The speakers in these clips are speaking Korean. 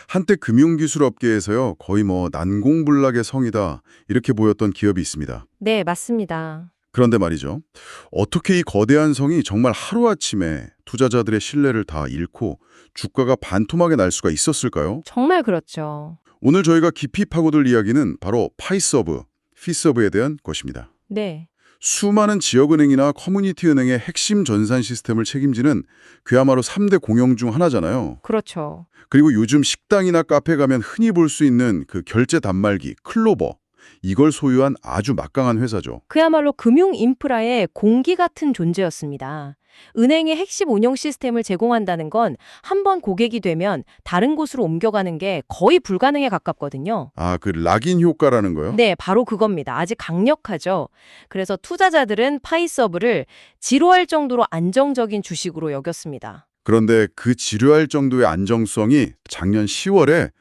한때 금융기술업계에서요, 거의 뭐 난공불락의 성이다, 이렇게 보였던 기업이 있습니다. 네, 맞습니다. 그런데 말이죠. 어떻게 이 거대한 성이 정말 하루아침에 투자자들의 신뢰를 다 잃고 주가가 반토막이 날 수가 있었을까요? 정말 그렇죠. 오늘 저희가 깊이 파고들 이야기는 바로 파이서브, 피서브에 대한 것입니다. 네, 수많은 지역은행이나 커뮤니티 은행의 핵심 전산 시스템을 책임지는 그야말로 3대 공영 중 하나잖아요. 그렇죠. 그리고 요즘 식당이나 카페 가면 흔히 볼 수 있는 그 결제 단말기 클로버, 이걸 소유한 아주 막강한 회사죠. 그야말로 금융 인프라의 공기 같은 존재였습니다. 은행의 핵심 운영 시스템을 제공한다는 건 한 번 고객이 되면 다른 곳으로 옮겨가는 게 거의 불가능에 가깝거든요. 아, 그 락인 효과라는 거요? 네, 바로 그겁니다. 아직 강력하죠. 그래서 투자자들은 파이서브를 지루할 정도로 안정적인 주식으로 여겼습니다. 그런데 그 지루할 정도의 안정성이 작년 10월에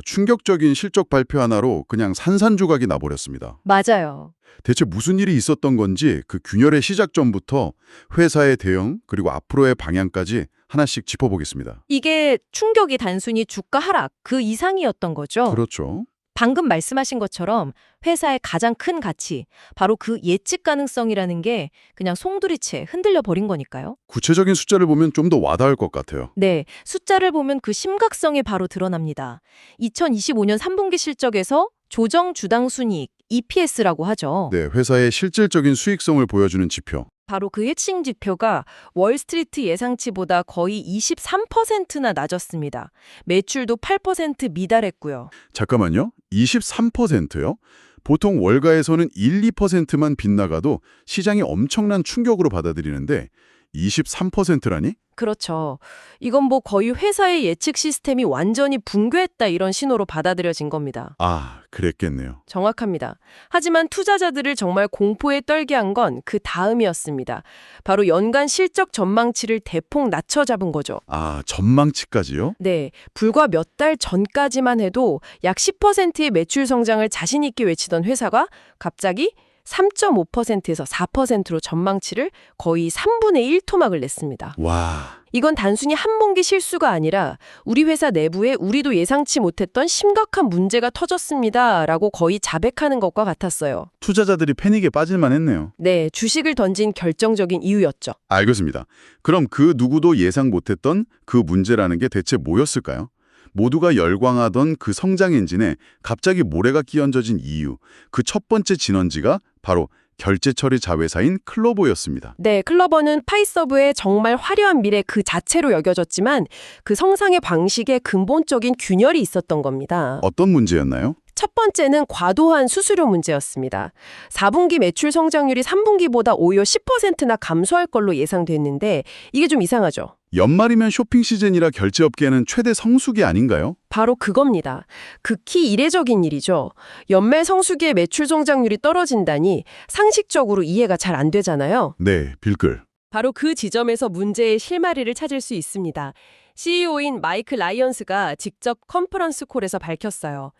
충격적인 실적 발표 하나로 그냥 산산조각이 나버렸습니다. 맞아요. 대체 무슨 일이 있었던 건지 그 균열의 시작 전부터 회사의 대응 그리고 앞으로의 방향까지 하나씩 짚어보겠습니다. 이게 충격이 단순히 주가 하락 그 이상이었던 거죠. 그렇죠. 방금 말씀하신 것처럼 회사의 가장 큰 가치, 바로 그 예측 가능성이라는 게 그냥 송두리째 흔들려 버린 거니까요. 구체적인 숫자를 보면 좀 더 와닿을 것 같아요. 네, 숫자를 보면 그 심각성이 바로 드러납니다. 2025년 3분기 실적에서 조정 주당 순이익, EPS라고 하죠. 네, 회사의 실질적인 수익성을 보여주는 지표. 바로 그 핵심 지표가 월스트리트 예상치보다 거의 23%나 낮았습니다. 매출도 8% 미달했고요. 잠깐만요. 23%요? 보통 월가에서는 1, 2%만 빗나가도 시장이 엄청난 충격으로 받아들이는데 23%라니? 그렇죠. 이건 뭐 거의 회사의 예측 시스템이 완전히 붕괴했다 이런 신호로 받아들여진 겁니다. 아, 그랬겠네요. 정확합니다. 하지만 투자자들을 정말 공포에 떨게 한 건 그 다음이었습니다. 바로 연간 실적 전망치를 대폭 낮춰 잡은 거죠. 아, 전망치까지요? 네, 불과 몇 달 전까지만 해도 약 10%의 매출 성장을 자신 있게 외치던 회사가 갑자기 3.5%에서 4%로 전망치를 거의 3분의 1 토막을 냈습니다. 와, 이건 단순히 한 분기 실수가 아니라 우리 회사 내부에 우리도 예상치 못했던 심각한 문제가 터졌습니다라고 거의 자백하는 것과 같았어요. 투자자들이 패닉에 빠질만 했네요. 네, 주식을 던진 결정적인 이유였죠. 알겠습니다. 그럼 그 누구도 예상 못했던 그 문제라는 게 대체 뭐였을까요? 모두가 열광하던 그 성장 엔진에 갑자기 모래가 끼얹어진 이유, 그 첫 번째 진원지가 바로 결제 처리 자회사인 클로버였습니다. 네, 클로버는 파이서브의 정말 화려한 미래 그 자체로 여겨졌지만 그 성장의 방식에 근본적인 균열이 있었던 겁니다. 어떤 문제였나요? 첫 번째는 과도한 수수료 문제였습니다. 4분기 매출 성장률이 3분기보다 오히려 10%나 감소할 걸로 예상됐는데 이게 좀 이상하죠. 연말이면 쇼핑 시즌이라 결제업계에는 최대 성수기 아닌가요? 바로 그겁니다. 극히 이례적인 일이죠. 연말 성수기에 매출 성장률이 떨어진다니 상식적으로 이해가 잘 안 되잖아요. 네, 빌끌. 바로 그 지점에서 문제의 실마리를 찾을 수 있습니다. CEO인 마이크 라이언스가 직접 컨퍼런스 콜에서 밝혔어요.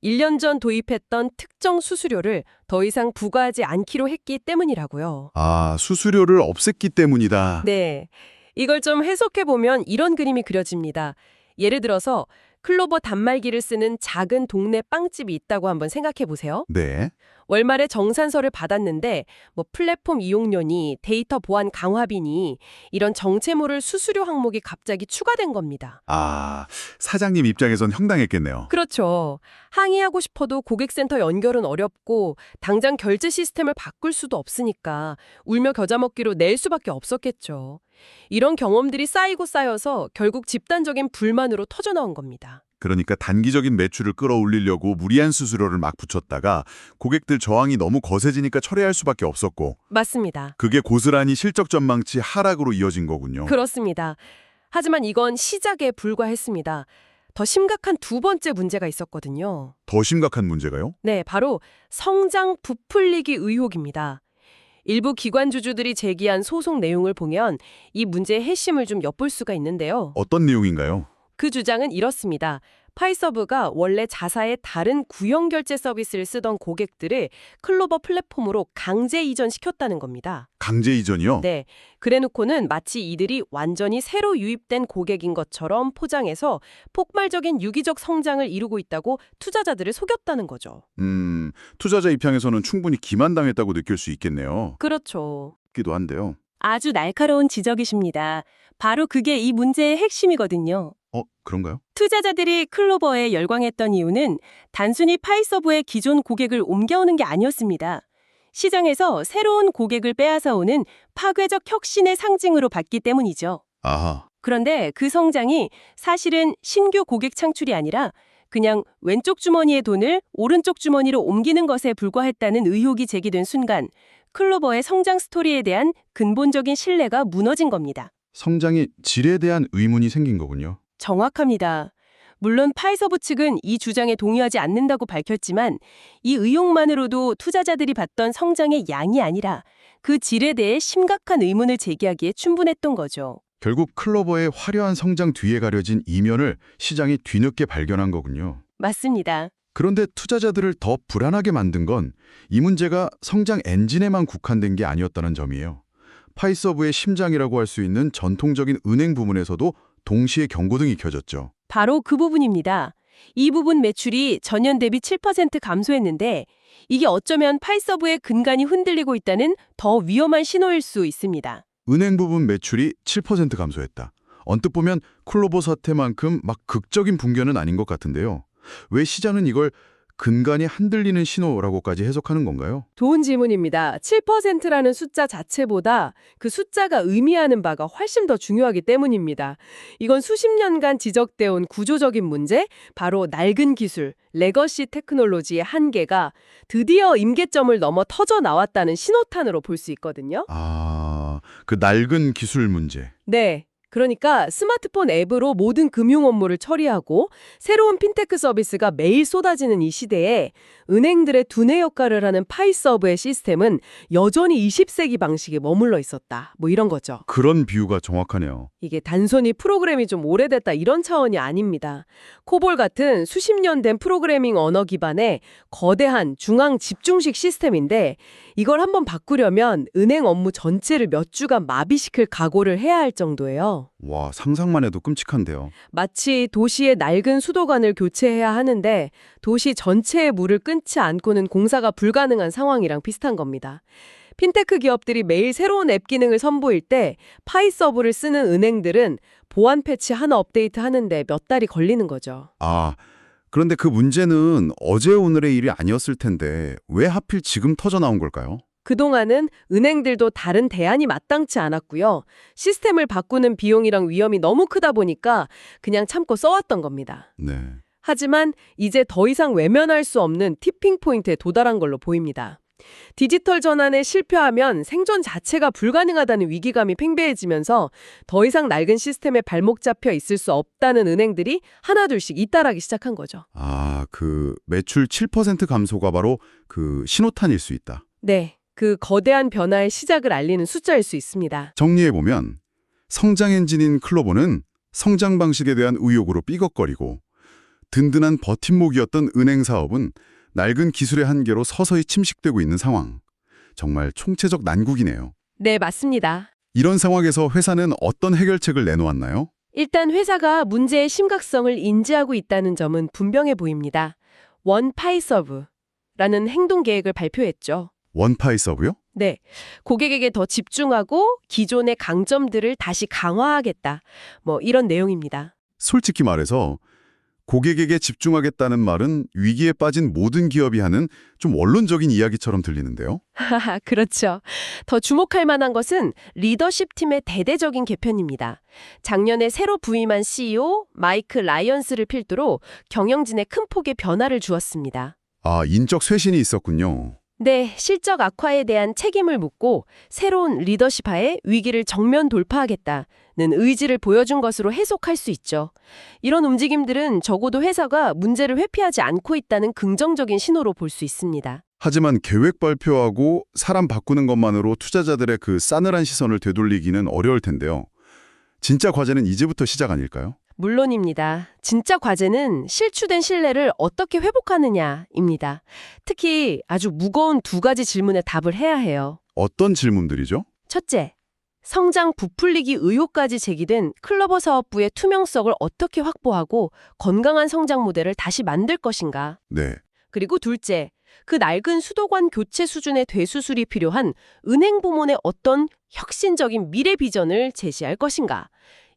1년 전 도입했던 특정 수수료를 더 이상 부과하지 않기로 했기 때문이라고요. 아, 수수료를 없앴기 때문이다. 네. 이걸 좀 해석해보면 이런 그림이 그려집니다. 예를 들어서 클로버 단말기를 쓰는 작은 동네 빵집이 있다고 한번 생각해 보세요. 네. 월말에 정산서를 받았는데 뭐 플랫폼 이용료니 데이터 보안 강화비니 이런 정체모를 수수료 항목이 갑자기 추가된 겁니다. 아, 사장님 입장에선 황당했겠네요. 그렇죠. 항의하고 싶어도 고객센터 연결은 어렵고 당장 결제 시스템을 바꿀 수도 없으니까 울며 겨자 먹기로 낼 수밖에 없었겠죠. 이런 경험들이 쌓이고 쌓여서 결국 집단적인 불만으로 터져나온 겁니다. 그러니까 단기적인 매출을 끌어올리려고 무리한 수수료를 막 붙였다가 고객들 저항이 너무 거세지니까 철회할 수밖에 없었고 맞습니다. 그게 고스란히 실적 전망치 하락으로 이어진 거군요. 그렇습니다. 하지만 이건 시작에 불과했습니다. 더 심각한 두 번째 문제가 있었거든요. 더 심각한 문제가요? 네, 바로 성장 부풀리기 의혹입니다. 일부 기관주주들이 제기한 소송 내용을 보면 이 문제의 핵심을 좀 엿볼 수가 있는데요. 어떤 내용인가요? 그 주장은 이렇습니다. 파이서브가 원래 자사의 다른 구형 결제 서비스를 쓰던 고객들을 클로버 플랫폼으로 강제 이전시켰다는 겁니다. 강제 이전이요? 네, 그래놓고는 마치 이들이 완전히 새로 유입된 고객인 것처럼 포장해서 폭발적인 유기적 성장을 이루고 있다고 투자자들을 속였다는 거죠. 투자자 입장에서는 충분히 기만당했다고 느낄 수 있겠네요. 그렇죠. 기도 한데요. 아주 날카로운 지적이십니다. 바로 그게 이 문제의 핵심이거든요. 그런가요? 투자자들이 클로버에 열광했던 이유는 단순히 파이서브의 기존 고객을 옮겨오는 게 아니었습니다. 시장에서 새로운 고객을 빼앗아오는 파괴적 혁신의 상징으로 봤기 때문이죠. 아하. 그런데 그 성장이 사실은 신규 고객 창출이 아니라 그냥 왼쪽 주머니의 돈을 오른쪽 주머니로 옮기는 것에 불과했다는 의혹이 제기된 순간 클로버의 성장 스토리에 대한 근본적인 신뢰가 무너진 겁니다. 성장이 질에 대한 의문이 생긴 거군요. 정확합니다. 물론 파이서브 측은 이 주장에 동의하지 않는다고 밝혔지만 이 의혹만으로도 투자자들이 봤던 성장의 양이 아니라 그 질에 대해 심각한 의문을 제기하기에 충분했던 거죠. 결국 클로버의 화려한 성장 뒤에 가려진 이면을 시장이 뒤늦게 발견한 거군요. 맞습니다. 그런데 투자자들을 더 불안하게 만든 건 이 문제가 성장 엔진에만 국한된 게 아니었다는 점이에요. 파이서브의 심장이라고 할 수 있는 전통적인 은행 부문에서도 동시에 경고등이 켜졌죠. 바로 그 부분입니다. 이 부분 매출이 전년 대비 7% 감소했는데 이게 어쩌면 파이서브의 근간이 흔들리고 있다는 더 위험한 신호일 수 있습니다. 은행 부분 매출이 7% 감소했다. 언뜻 보면 클로버 사태만큼 막 극적인 붕괴는 아닌 것 같은데요. 왜 시장은 이걸 근간이 흔들리는 신호라고까지 해석하는 건가요? 좋은 질문입니다. 7%라는 숫자 자체보다 그 숫자가 의미하는 바가 훨씬 더 중요하기 때문입니다. 이건 수십 년간 지적되어 온 구조적인 문제, 바로 낡은 기술, 레거시 테크놀로지의 한계가 드디어 임계점을 넘어 터져 나왔다는 신호탄으로 볼 수 있거든요. 그 낡은 기술 문제. 네. 그러니까 스마트폰 앱으로 모든 금융 업무를 처리하고 새로운 핀테크 서비스가 매일 쏟아지는 이 시대에 은행들의 두뇌 역할을 하는 파이서브의 시스템은 여전히 20세기 방식에 머물러 있었다. 뭐 이런 거죠. 그런 비유가 정확하네요. 이게 단순히 프로그램이 좀 오래됐다 이런 차원이 아닙니다. 코볼 같은 수십 년 된 프로그래밍 언어 기반의 거대한 중앙 집중식 시스템인데 이걸 한번 바꾸려면 은행 업무 전체를 몇 주간 마비시킬 각오를 해야 할 정도예요. 와, 상상만 해도 끔찍한데요. 마치 도시의 낡은 수도관을 교체해야 하는데 도시 전체의 물을 끊지 않고는 공사가 불가능한 상황이랑 비슷한 겁니다. 핀테크 기업들이 매일 새로운 앱 기능을 선보일 때 파이서브를 쓰는 은행들은 보안 패치 하나 업데이트 하는데 몇 달이 걸리는 거죠. 그런데 그 문제는 어제 오늘의 일이 아니었을 텐데 왜 하필 지금 터져 나온 걸까요? 그동안은 은행들도 다른 대안이 마땅치 않았고요. 시스템을 바꾸는 비용이랑 위험이 너무 크다 보니까 그냥 참고 써왔던 겁니다. 네. 하지만 이제 더 이상 외면할 수 없는 티핑 포인트에 도달한 걸로 보입니다. 디지털 전환에 실패하면 생존 자체가 불가능하다는 위기감이 팽배해지면서 더 이상 낡은 시스템에 발목 잡혀 있을 수 없다는 은행들이 하나둘씩 잇따라기 시작한 거죠. 그 매출 7% 감소가 바로 그 신호탄일 수 있다. 네, 그 거대한 변화의 시작을 알리는 숫자일 수 있습니다. 정리해보면 성장 엔진인 클로버는 성장 방식에 대한 의혹으로 삐걱거리고 든든한 버팀목이었던 은행 사업은 낡은 기술의 한계로 서서히 침식되고 있는 상황. 정말 총체적 난국이네요. 네, 맞습니다. 이런 상황에서 회사는 어떤 해결책을 내놓았나요? 일단 회사가 문제의 심각성을 인지하고 있다는 점은 분명해 보입니다. 원 파이서브라는 행동 계획을 발표했죠. 원파이 서브요? 네, 고객에게 더 집중하고 기존의 강점들을 다시 강화하겠다. 뭐 이런 내용입니다. 솔직히 말해서 고객에게 집중하겠다는 말은 위기에 빠진 모든 기업이 하는 좀 원론적인 이야기처럼 들리는데요. 하하, 그렇죠. 더 주목할 만한 것은 리더십 팀의 대대적인 개편입니다. 작년에 새로 부임한 CEO 마이크 라이언스를 필두로 경영진에 큰 폭의 변화를 주었습니다. 인적 쇄신이 있었군요. 네, 실적 악화에 대한 책임을 묻고 새로운 리더십 하에 위기를 정면 돌파하겠다는 의지를 보여준 것으로 해석할 수 있죠. 이런 움직임들은 적어도 회사가 문제를 회피하지 않고 있다는 긍정적인 신호로 볼 수 있습니다. 하지만 계획 발표하고 사람 바꾸는 것만으로 투자자들의 그 싸늘한 시선을 되돌리기는 어려울 텐데요. 진짜 과제는 이제부터 시작 아닐까요? 물론입니다. 진짜 과제는 실추된 신뢰를 어떻게 회복하느냐입니다. 특히 아주 무거운 두 가지 질문에 답을 해야 해요. 어떤 질문들이죠? 첫째, 성장 부풀리기 의혹까지 제기된 클로버 사업부의 투명성을 어떻게 확보하고 건강한 성장 모델을 다시 만들 것인가. 네. 그리고 둘째, 그 낡은 수도관 교체 수준의 되수술이 필요한 은행 부문의 어떤 혁신적인 미래 비전을 제시할 것인가.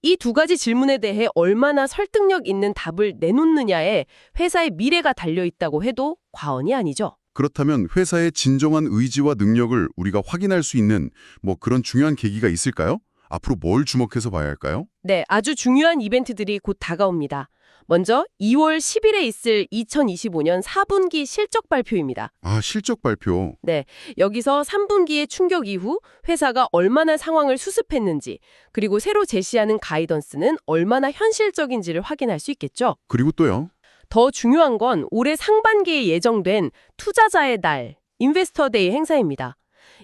이 두 가지 질문에 대해 얼마나 설득력 있는 답을 내놓느냐에 회사의 미래가 달려있다고 해도 과언이 아니죠. 그렇다면 회사의 진정한 의지와 능력을 우리가 확인할 수 있는 그런 중요한 계기가 있을까요? 앞으로 뭘 주목해서 봐야 할까요? 네, 아주 중요한 이벤트들이 곧 다가옵니다. 먼저 2월 10일에 있을 2025년 4분기 실적 발표입니다. 아, 실적 발표. 네, 여기서 3분기의 충격 이후 회사가 얼마나 상황을 수습했는지, 그리고 새로 제시하는 가이던스는 얼마나 현실적인지를 확인할 수 있겠죠. 그리고 또요. 더 중요한 건 올해 상반기에 예정된 투자자의 날, 인베스터데이 행사입니다.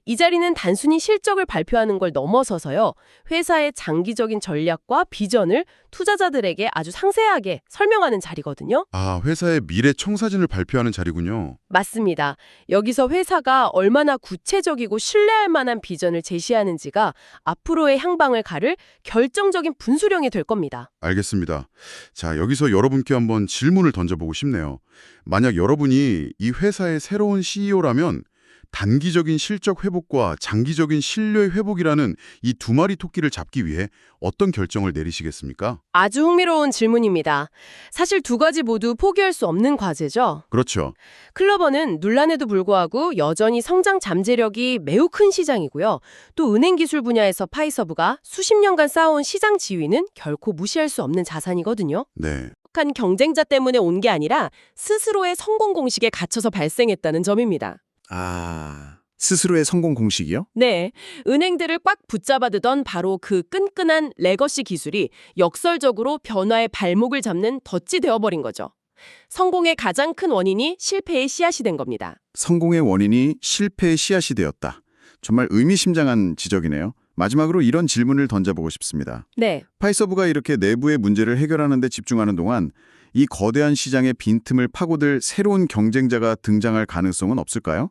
이 자리는 단순히 실적을 발표하는 걸 넘어서서요, 회사의 장기적인 전략과 비전을 투자자들에게 아주 상세하게 설명하는 자리거든요. 아, 회사의 미래 청사진을 발표하는 자리군요. 맞습니다. 여기서 회사가 얼마나 구체적이고 신뢰할 만한 비전을 제시하는지가 앞으로의 향방을 가를 결정적인 분수령이 될 겁니다. 알겠습니다. 자, 여기서 여러분께 한번 질문을 던져보고 싶네요. 만약 여러분이 이 회사의 새로운 CEO라면 단기적인 실적 회복과 장기적인 신뢰 회복이라는 이 두 마리 토끼를 잡기 위해 어떤 결정을 내리시겠습니까? 아주 흥미로운 질문입니다. 사실 두 가지 모두 포기할 수 없는 과제죠. 그렇죠. 클로버는 논란에도 불구하고 여전히 성장 잠재력이 매우 큰 시장이고요. 또 은행 기술 분야에서 파이서브가 수십 년간 쌓아온 시장 지위는 결코 무시할 수 없는 자산이거든요. 네. 한 경쟁자 때문에 온 게 아니라 스스로의 성공 공식에 갇혀서 발생했다는 점입니다. 아, 스스로의 성공 공식이요? 네, 은행들을 꽉 붙잡아두던 바로 그 끈끈한 레거시 기술이 역설적으로 변화의 발목을 잡는 덫이 되어버린 거죠. 성공의 가장 큰 원인이 실패의 씨앗이 된 겁니다. 성공의 원인이 실패의 씨앗이 되었다. 정말 의미심장한 지적이네요. 마지막으로 이런 질문을 던져보고 싶습니다. 네, 파이서브가 이렇게 내부의 문제를 해결하는 데 집중하는 동안 이 거대한 시장의 빈틈을 파고들 새로운 경쟁자가 등장할 가능성은 없을까요?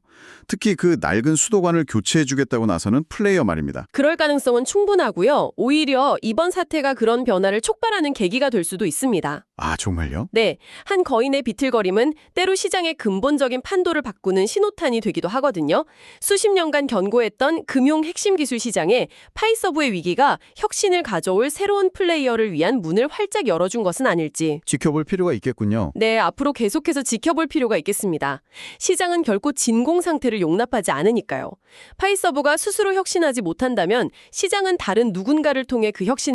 특히 그 낡은 수도관을 교체해주겠다고 나서는 플레이어 말입니다. 그럴 가능성은 충분하고요. 오히려 이번 사태가 그런 변화를 촉발하는 계기가 될 수도 있습니다. 아, 정말요? 네, 한 거인의 비틀거림은 때로 시장의 근본적인 판도를 바꾸는 신호탄이 되기도 하거든요. 수십 년간 견고했던 금융 핵심 기술 시장에 파이서브의 위기가 혁신을 가져올 새로운 플레이어를 위한 문을 활짝 열어준 것은 아닐지. 지켜볼 필요가 있겠군요. 네, 앞으로 계속해서 지켜볼 필요가 있겠습니다. 시장은 결코 진공 상태를 용납하지 않으니까요. 파이서브가 스스로 혁신하지 못한다면 시장은 다른 누군가를 통해 그 혁신